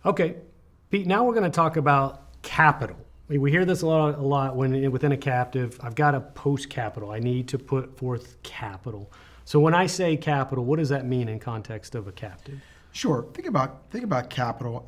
Okay, Pete, now we're going to talk about capital. We hear this a lot when within a captive. I've got to post capital. I need to put forth capital. So when I say capital, what does that mean in context of a captive? Sure. Think about capital.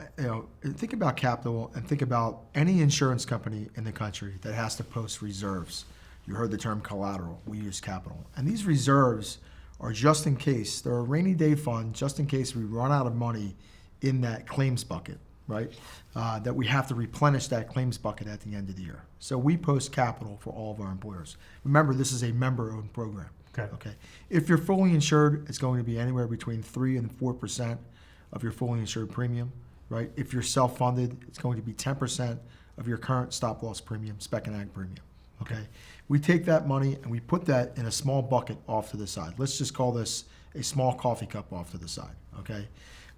Think about capital, and think about any insurance company in the country that has to post reserves. You heard the term collateral. We use capital, and these reserves are just in case. They're a rainy day fund, just in case we run out of money in that claims bucket, right? That we have to replenish that claims bucket at the end of the year. So we post capital for all of our employers. Remember, this is a member-owned program. Okay. If you're fully insured, it's going to be anywhere between 3 and 4% of your fully insured premium, right? If you're self-funded, it's going to be 10% of your current stop-loss premium, spec and ag premium. Okay. We take that money and we put that in a small bucket off to the side. Let's just call this a small coffee cup off to the side. Okay.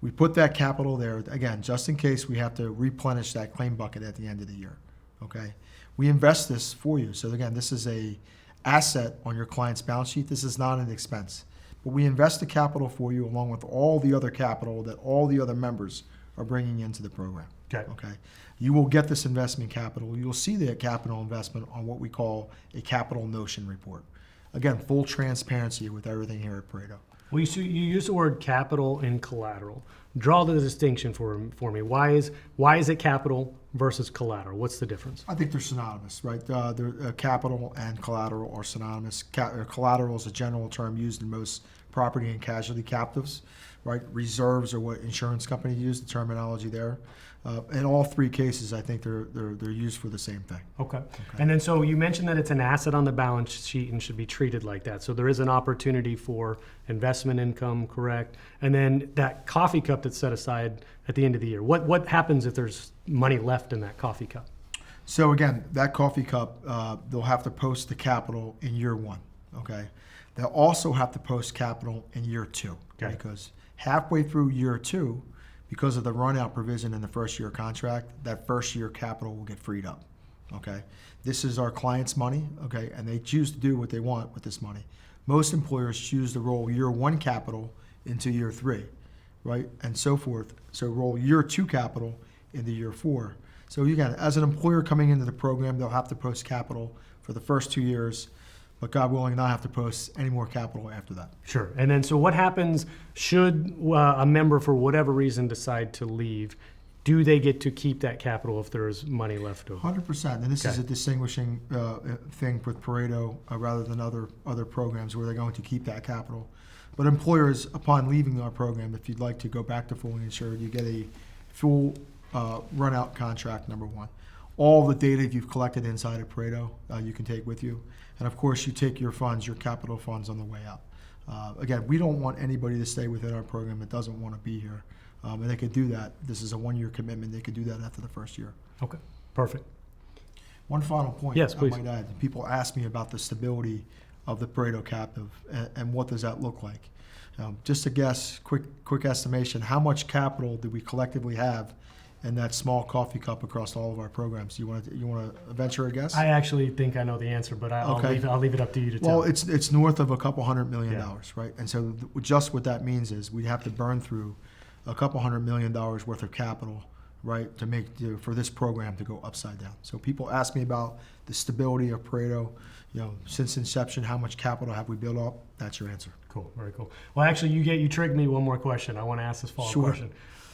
We put that capital there, again, just in case we have to replenish that claim bucket at the end of the year. Okay. We invest this for you. So again, this is a asset on your client's balance sheet. This is not an expense. But we invest the capital for you along with all the other capital that all the other members are bringing into the program. Okay. You will get this investment capital. You'll see the capital investment on what we call a capital notion report. Again, full transparency with everything here at Pareto. Well, you use the word capital and collateral. Draw the distinction for me. Why is it capital versus collateral? What's the difference? I think they're synonymous, right? Capital and collateral are synonymous. Collateral is a general term used in most property and casualty captives, right? Reserves are what insurance companies use, the terminology there. In all three cases, I think they're used for the same thing. Okay. And then so you mentioned that it's an asset on the balance sheet and should be treated like that. So there is an opportunity for investment income, correct? And then that coffee cup that's set aside at the end of the year. What happens if there's money left in that coffee cup? So again, that coffee cup, they'll have to post the capital in year one. Okay. They'll also have to post capital in year two. Okay. Because halfway through year two, because of the run-out provision in the first year contract, that first year capital will get freed up, okay? This is our client's money, okay, and they choose to do what they want with this money. Most employers choose to roll year one capital into year three, right, and so forth. So roll year two capital into year four. So again, as an employer coming into the program, they'll have to post capital for the first 2 years, but God willing, not have to post any more capital after that. Sure. And then so what happens should a member, for whatever reason, decide to leave? Do they get to keep that capital if there is money left over? 100%. And this is a distinguishing thing with Pareto rather than other programs where they're going to keep that capital. But employers, upon leaving our program, if you'd like to go back to fully insured, you get a full run-out contract, number one. All the data you've collected inside of Pareto, you can take with you. And of course, you take your funds, your capital funds on the way out. Again, we don't want anybody to stay within our program that doesn't want to be here. And they could do that. This is a 1-year commitment. They could do that after the first year. Okay, perfect. One final point, yes, please. I might add. People ask me about the stability of the Pareto captive and what does that look like. Just to guess, quick estimation, how much capital do we collectively have in that small coffee cup across all of our programs? You want to venture a guess? I actually think I know the answer, but I'll leave it up to you to tell. Well, it's north of a couple $100 million, right? And so just what that means is we have to burn through a couple $100 million worth of capital, right, for this program to go upside down. So people ask me about the stability of Pareto. Since inception, how much capital have we built up? That's your answer. Cool, very cool. Well, actually, you tricked me. One more question. I want to ask this follow-up question.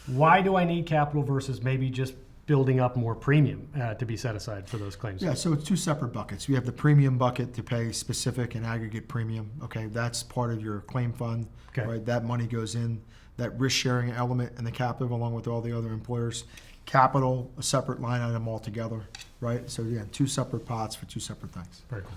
Why do I need capital versus maybe just building up more premium to be set aside for those claims? Yeah, so it's two separate buckets. You have the premium bucket to pay specific and aggregate premium. Okay, that's part of your claim fund. Okay. Right, that money goes in. That risk-sharing element in the captive, along with all the other employers. Capital, a separate line item altogether. Right. So again, two separate pots for two separate things. Very cool.